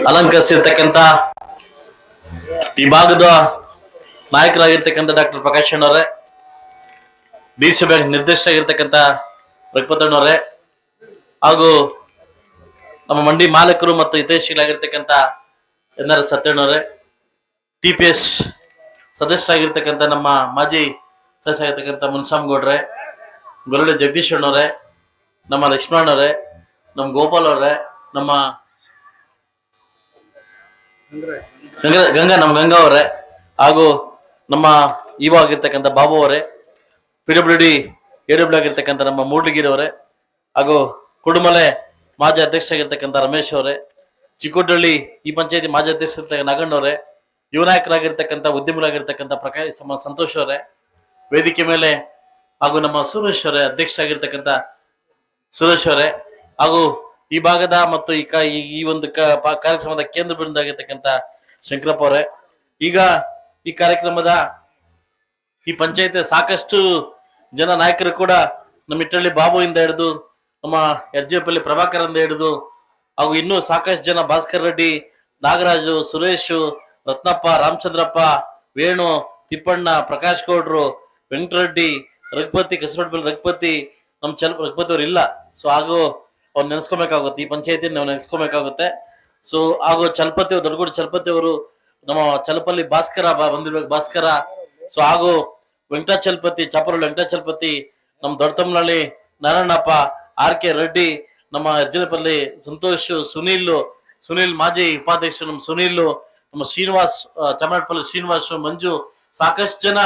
ಅಲಂಕರಿಸಿರ್ತಕ್ಕಂಥ ಈ ಭಾಗದ ನಾಯಕರಾಗಿರ್ತಕ್ಕಂಥ doctor Prakash ಅಣ್ಣವರೇ, DC bank ನಿರ್ದೇಶಕರಾಗಿರ್ತಕ್ಕಂಥ ರಘುಪತಣ್ಣವರೇ, ಹಾಗೂ ನಮ್ಮ ಮಂಡಿ ಮಾಲೀಕರು ಮತ್ತು ಹಿತೈಷಿಗಳಾಗಿರ್ತಕ್ಕಂಥ ಎನ್.ಆರ್. ಸತ್ಯಣ್ಣವರೇ, TPS ಸದಸ್ಯರಾಗಿರ್ತಕ್ಕಂಥ ನಮ್ಮ ಮಾಜಿ ಸದಸ್ಯರಾಗಿರ್ತಕ್ಕಂಥ ಮುನ್ಸಾಮ್ಗೌಡ್ರೆ, ಗೊರಳೆ ಜಗದೀಶ್ ಅಣ್ಣವರೇ, ನಮ್ಮ ಲಕ್ಷ್ಮಣವರೇ, ನಮ್ಮ ಗೋಪಾಲ್ ಅವರೇ, ನಮ್ಮ ಗಂಗಾ ಅವರೇ, ಹಾಗೂ ನಮ್ಮ ಆಗಿರ್ತಕ್ಕಂಥ ಬಾಬು ಅವರೇ, PWD AW ಆಗಿರ್ತಕ್ಕಂಥ ನಮ್ಮ ಮೂಡ್ಲಿಗಿರಿ ಅವರೇ, ಹಾಗೂ ಕುಡುಮಲೆ ಮಾಜಿ ಅಧ್ಯಕ್ಷರಾಗಿರ್ತಕ್ಕಂಥ ರಮೇಶ್ ಅವರೇ, ಚಿಕ್ಕೋಟಹಳ್ಳಿ ಈ ಪಂಚಾಯತಿ ಮಾಜಿ ಅಧ್ಯಕ್ಷ ನಾಗಣ್ಣವರೇ, ಯುವ ನಾಯಕರಾಗಿರ್ತಕ್ಕಂಥ ಉದ್ಯಮಿಗಳಾಗಿರ್ತಕ್ಕಂಥ ಸಂತೋಷ್ ಅವರೇ, ವೇದಿಕೆ ಮೇಲೆ ಹಾಗೂ ನಮ್ಮ ಸುರೇಶ್ ಅವರೇ, ಅಧ್ಯಕ್ಷರಾಗಿರ್ತಕ್ಕಂಥ ಸುರೇಶ್ ಅವರೇ, ಹಾಗೂ ಈ ಭಾಗದ ಮತ್ತು ಈ ಒಂದು ಕಾರ್ಯಕ್ರಮದ ಕೇಂದ್ರ ಬಿಂದು ಆಗಿರ್ತಕ್ಕಂಥ ಶಂಕರಪ್ಪ ಅವರೇ. ಈಗ ಈ ಕಾರ್ಯಕ್ರಮದ ಈ ಪಂಚಾಯತ್ ಸಾಕಷ್ಟು ಜನ ನಾಯಕರು ಕೂಡ ನಮ್ಮ ಇಟ್ಟಳ್ಳಿ ಬಾಬುವಿಂದ ಹಿಡಿದು ನಮ್ಮ ಯರ್ಜಿಪಲ್ಲಿ ಪ್ರಭಾಕರ್ ಇಂದ ಹಿಡಿದು ಹಾಗೂ ಇನ್ನೂ ಸಾಕಷ್ಟು ಜನ ಭಾಸ್ಕರ್ ರೆಡ್ಡಿ, ನಾಗರಾಜು, ಸುರೇಶು, ರತ್ನಪ್ಪ, ರಾಮಚಂದ್ರಪ್ಪ, ವೇಣು, ತಿಪ್ಪಣ್ಣ, ಪ್ರಕಾಶ್ ಗೌಡ್ರು, ವೆಂಕಟರೆಡ್ಡಿ, ರಘುಪತಿ, ಕಸರೊಡ್ಬಲ್ ರಘುಪತಿ, ನಮ್ ರಘುಪತಿ ಅವ್ರು ಇಲ್ಲ. ಸೊ ಹಾಗೂ ಅವ್ರು ನೆನೆಸ್ಕೊಬೇಕಾಗುತ್ತೆ, ಈ ಪಂಚಾಯತಿ ನಾವು ನೆನೆಸ್ಕೊಬೇಕಾಗುತ್ತೆ. ಸೊ ಹಾಗೂ ಚಲಪತಿ, ದೊಡ್ಡಗೂಡು ಚಲಪತಿ ಅವರು, ನಮ್ಮ ಚಲಪಲ್ಲಿ ಭಾಸ್ಕರ ಬಂದಿರ್ಬೇಕು, ಭಾಸ್ಕರ. ಸೊ ಹಾಗೂ ವೆಂಕಟಾಚಲಪತಿ, ಚಾಪರಳ್ಳಿ ವೆಂಕಟಾಚಲಪತಿ, ನಮ್ಮ ದೊಡ್ಡತಮ್ಮನಹಳ್ಳಿ ನಾರಾಯಣಪ್ಪ, RK ರೆಡ್ಡಿ, ನಮ್ಮ ಅರ್ಜುನಪಲ್ಲಿ ಸಂತೋಷ್, ಸುನೀಲ್ ಮಾಜಿ ಉಪಾಧ್ಯಕ್ಷರು, ನಮ್ಮ ಸುನೀಲ್, ನಮ್ಮ ಶ್ರೀನಿವಾಸ್, ಚಾಮರಾಜಪಲ್ಲಿ ಶ್ರೀನಿವಾಸ್, ಮಂಜು, ಸಾಕಷ್ಟು ಜನ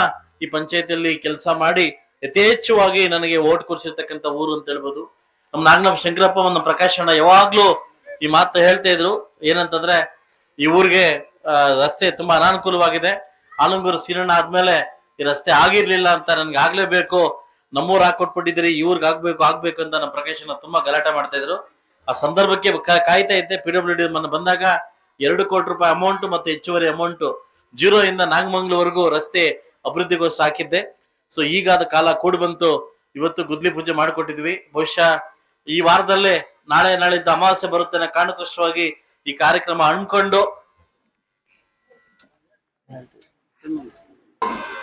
ಈ ಪಂಚಾಯತಿಯಲ್ಲಿ ಕೆಲಸ ಮಾಡಿ ಯಥೇಚ್ಛವಾಗಿ ನನಗೆ ಓಟ್ ಕೊಡ್ಸಿರ್ತಕ್ಕಂಥ ಊರು ಅಂತ ಹೇಳ್ಬೋದು. ನಮ್ಮ ನಾಗನಪ್ಪ ಶಂಕರಪ್ಪ, ನಮ್ಮ ಪ್ರಕಾಶ್ ಅಣ್ಣ ಯಾವಾಗ್ಲೂ ಈ ಮಾತು ಹೇಳ್ತಾ ಇದ್ರು, ಏನಂತಂದ್ರೆ ಈ ಊರಿಗೆ ರಸ್ತೆ ತುಂಬಾ ಅನಾನುಕೂಲವಾಗಿದೆ, ಆಲಂಗೂರು ಸೀರಣ್ಣ ಆದ್ಮೇಲೆ ಈ ರಸ್ತೆ ಆಗಿರ್ಲಿಲ್ಲ ಅಂತ, ನನ್ಗೆ ಆಗ್ಲೇಬೇಕು, ನಮ್ಮೂರ್ ಹಾಕೊಟ್ಬಿಟ್ಟಿದ್ರಿ, ಈ ಊರ್ಗ್ ಆಗ್ಬೇಕು ಅಂತ ನಮ್ಮ ಪ್ರಕಾಶ್ ಅಣ್ಣ ತುಂಬಾ ಗಲಾಟೆ ಮಾಡ್ತಾ ಇದ್ರು. ಆ ಸಂದರ್ಭಕ್ಕೆ ಕಾಯ್ತಾ ಇದ್ದೆ. PWD ಬಂದಾಗ 2 ಕೋಟಿ ರೂಪಾಯಿ ಅಮೌಂಟ್ ಮತ್ತು ಹೆಚ್ಚುವರಿ ಅಮೌಂಟ್ 0 ಇಂದ ನಾಗಮಂಗ್ಲವರೆಗೂ ರಸ್ತೆ ಅಭಿವೃದ್ಧಿಗೋಸ್ಕರ ಹಾಕಿದ್ದೆ. ಸೊ ಈಗ ಅದ ಕಾಲ ಕೂಡಿ ಬಂತು, ಇವತ್ತು ಗುದ್ಲಿ ಪೂಜೆ ಮಾಡಿಕೊಟ್ಟಿದ್ವಿ. ಬಹುಶಃ ಈ ವಾರದಲ್ಲೇ ನಾಳಿದ್ದು ಅಮಾವಾಸ್ಯೆ ಬರುತ್ತೆ ಅನ್ನೋ ಕಾರಣಕ್ಕೋಸ್ಕರವಾಗಿ ಈ ಕಾರ್ಯಕ್ರಮ ಹಮ್ಮಿಕೊಂಡು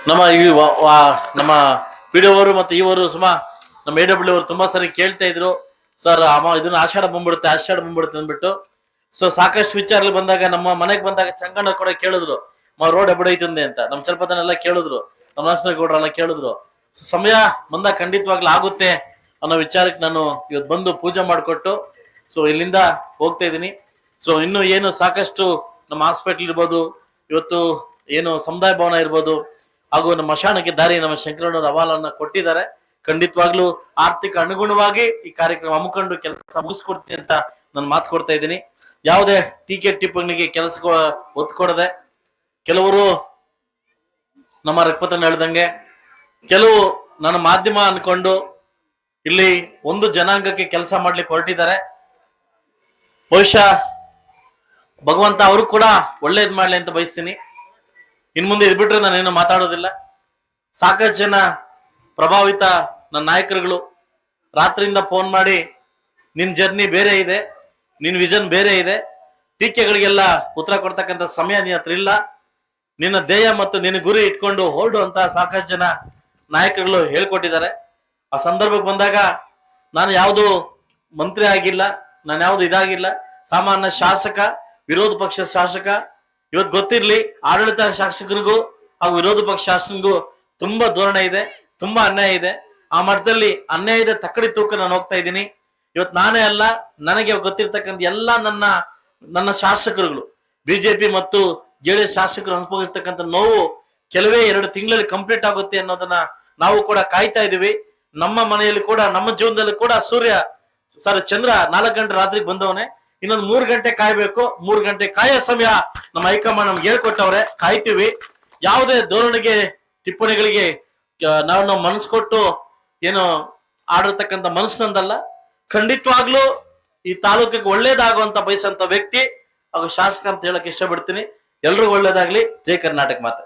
ನಮ್ಮ PDO ಅವರು ಮತ್ತು ಇವರು ನಮ್ಮ AW ಅವರು ತುಂಬಾ ಸರಿ ಕೇಳ್ತಾ ಇದ್ರು, ಸರ್ ಇದನ್ನ ಆಷಾಢ ಬಂದ್ಬಿಡುತ್ತೆ ಅಂದ್ಬಿಟ್ಟು. ಸೊ ಸಾಕಷ್ಟು ವಿಚಾರಗಳು ಬಂದಾಗ, ನಮ್ಮ ಮನೆಗೆ ಬಂದಾಗ ಚಂಗಣ್ಣ ಕೂಡ ಕೇಳಿದ್ರು, ರೋಡ್ ಎಬ್ಬಡೈತಂದೆ ಅಂತ, ನಮ್ಮ ಚಲಪತನೆಲ್ಲ ಕೇಳಿದ್ರು, ನಮ್ಮ ನರಸಿಂಹಗೌಡ್ರೆಲ್ಲ ಕೇಳಿದ್ರು. ಸೊ ಸಮಯ ಬಂದಾಗ ಖಂಡಿತವಾಗ್ಲೂ ಆಗುತ್ತೆ ಅನ್ನೋ ವಿಚಾರಕ್ಕೆ ನಾನು ಇವತ್ತು ಬಂದು ಪೂಜೆ ಮಾಡಿಕೊಟ್ಟು ಸೊ ಇಲ್ಲಿಂದ ಹೋಗ್ತಾ ಇದ್ದೀನಿ. ಸೊ ಇನ್ನು ಏನು ಸಾಕಷ್ಟು ನಮ್ಮ ಹಾಸ್ಪಿಟಲ್ ಇರ್ಬೋದು, ಇವತ್ತು ಏನು ಸಮುದಾಯ ಭವನ ಇರ್ಬೋದು, ಹಾಗೂ ನಮ್ಮ ಮಶಾಣಕ್ಕೆ ದಾರಿ ನಮ್ಮ ಶಂಕರಣ್ಣವ್ರ ಅಹವಾಲನ್ನ ಕೊಟ್ಟಿದ್ದಾರೆ. ಖಂಡಿತವಾಗ್ಲೂ ಆರ್ಥಿಕ ಅನುಗುಣವಾಗಿ ಈ ಕಾರ್ಯಕ್ರಮ ಹಮ್ಮಿಕೊಂಡು ಕೆಲಸ ಮುಗಿಸ್ಕೊಡ್ತೀನಿ ಅಂತ ನಾನು ಮಾತು ಕೊಡ್ತಾ ಇದ್ದೀನಿ. ಯಾವುದೇ ಟೀಕೆ ಟಿಪ್ಪಣಿಗೆ ಕೆಲಸ ಒತ್ತು ಕೊಡದೆ, ಕೆಲವರು ನಮ್ಮ ರಘುಪತಣ್ಣ ಹೇಳ್ದಂಗೆ ಕೆಲವು ನನ್ನ ಮಾಧ್ಯಮ ಅನ್ಕೊಂಡು ಇಲ್ಲಿ ಒಂದು ಜನಾಂಗಕ್ಕೆ ಕೆಲಸ ಮಾಡ್ಲಿಕ್ಕೆ ಹೊರಟಿದ್ದಾರೆ. ಬಹುಶಃ ಭಗವಂತ ಅವರು ಕೂಡ ಒಳ್ಳೇದ್ ಮಾಡ್ಲಿ ಅಂತ ಬಯಸ್ತೀನಿ. ಇನ್ ಮುಂದೆ ಇದ್ಬಿಟ್ರೆ ನಾನೇನು ಮಾತಾಡೋದಿಲ್ಲ. ಸಾಕಷ್ಟು ಜನ ಪ್ರಭಾವಿತ ನನ್ನ ನಾಯಕರುಗಳು ರಾತ್ರಿಯಿಂದ ಫೋನ್ ಮಾಡಿ, ನಿನ್ ಜರ್ನಿ ಬೇರೆ ಇದೆ, ನಿನ್ ವಿಷನ್ ಬೇರೆ ಇದೆ, ಟೀಕೆಗಳಿಗೆಲ್ಲ ಉತ್ತರ ಕೊಡ್ತಕ್ಕಂಥ ಸಮಯ ನಿನ್ನ ಹತ್ರ ಇಲ್ಲ, ನಿನ್ನ ಧ್ಯೇಯ ಮತ್ತು ನಿನ್ನ ಗುರಿ ಇಟ್ಕೊಂಡು ಹೊರಡು ಅಂತ ಸಾಕಷ್ಟು ಜನ ನಾಯಕರುಗಳು ಹೇಳ್ಕೊಟ್ಟಿದ್ದಾರೆ. ಆ ಸಂದರ್ಭಕ್ಕೆ ಬಂದಾಗ ನಾನು ಯಾವುದು ಮಂತ್ರಿ ಆಗಿಲ್ಲ, ನಾನು ಯಾವ್ದು ಇದಾಗಿಲ್ಲ, ಸಾಮಾನ್ಯ ಶಾಸಕ, ವಿರೋಧ ಪಕ್ಷ ಶಾಸಕ. ಇವತ್ತು ಗೊತ್ತಿರ್ಲಿ, ಆಡಳಿತ ಶಾಸಕರಿಗೂ ಹಾಗೂ ವಿರೋಧ ಪಕ್ಷ ಶಾಸಕರಿಗೂ ತುಂಬಾ ಧೋರಣೆ ಇದೆ, ತುಂಬಾ ಅನ್ಯಾಯ ಇದೆ. ಆ ಮಟ್ಟದಲ್ಲಿ ಅನ್ಯಾಯದ ತಕ್ಕಡಿ ತೂಕ ನಾನು ಹೋಗ್ತಾ ಇದ್ದೀನಿ. ಇವತ್ತು ನಾನೇ ಅಲ್ಲ, ನನಗೆ ಗೊತ್ತಿರ್ತಕ್ಕಂಥ ಎಲ್ಲಾ ನನ್ನ ಶಾಸಕರುಗಳು, BJP ಮತ್ತು JDS ಶಾಸಕರು ಅನ್ಸ್ಕೊಂಡಿರ್ತಕ್ಕಂಥ ನೋವು ಕೆಲವೇ 2 ತಿಂಗಳಲ್ಲಿ ಕಂಪ್ಲೀಟ್ ಆಗುತ್ತೆ ಅನ್ನೋದನ್ನ ನಾವು ಕೂಡ ಕಾಯ್ತಾ ಇದೀವಿ. ನಮ್ಮ ಮನೆಯಲ್ಲಿ ಕೂಡ, ನಮ್ಮ ಜೀವನದಲ್ಲಿ ಕೂಡ ಚಂದ್ರ 4 ಗಂಟೆ ರಾತ್ರಿಗೆ ಬಂದವನೇ, ಇನ್ನೊಂದು 3 ಗಂಟೆ ಕಾಯ್ಬೇಕು. 3 ಗಂಟೆ ಕಾಯೋ ಸಮಯ ನಮ್ಮ ಹೈಕಮಾಂಡ್ ನಮ್ಗೆ ಹೇಳ್ಕೊಟ್ಟವ್ರೆ, ಕಾಯ್ತೀವಿ. ಯಾವುದೇ ಧೋರಣೆಗೆ ಟಿಪ್ಪಣಿಗಳಿಗೆ ನಾವು ಮನಸ್ಸು ಕೊಟ್ಟು ಏನು ಆಡಿರ್ತಕ್ಕಂಥ ಮನಸ್ಸಿನಂದಲ್ಲ. ಖಂಡಿತವಾಗ್ಲೂ ಈ ತಾಲೂಕಿಗೆ ಒಳ್ಳೇದಾಗುವಂತ ಬಯಸಂತ ವ್ಯಕ್ತಿ ಹಾಗೂ ಶಾಸಕ ಅಂತ ಹೇಳಕ್ ಇಷ್ಟಪಡ್ತೀನಿ. ಎಲ್ರಿಗೂ ಒಳ್ಳೇದಾಗ್ಲಿ. ಜೈ ಕರ್ನಾಟಕ ಮಾತೆ.